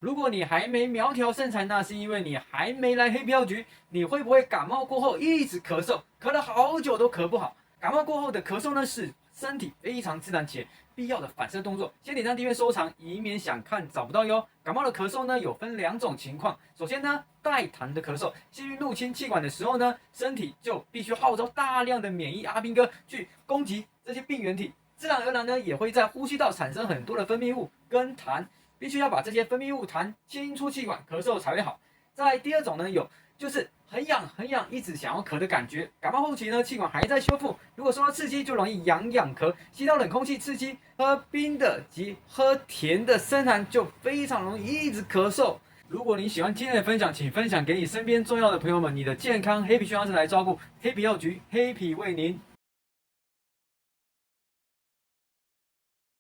如果你还没苗条身材，那是因为你还没来黑皮药局。你会不会感冒过后一直咳嗽，咳了好久都咳不好？感冒过后的咳嗽呢，是身体非常自然且必要的反射动作。先点赞、订阅、收藏，以免想看找不到哟。感冒的咳嗽呢，有分两种情况。首先呢，带痰的咳嗽，细菌入侵气管的时候呢，身体就必须号召大量的免疫阿兵哥去攻击这些病原体，自然而然呢，也会在呼吸道产生很多的分泌物跟痰。必须要把这些分泌物痰清出气管，咳嗽才会好。再来第二种呢，就是很痒很痒，一直想要咳的感觉。感冒后期呢，气管还在修复，如果受到刺激，就容易痒痒咳。吸到冷空气刺激，喝冰的及喝甜的生痰就非常容易一直咳嗽。如果你喜欢今天的分享，请分享给你身边重要的朋友们。你的健康黑皮需要是来照顾，黑皮药局，黑皮为您。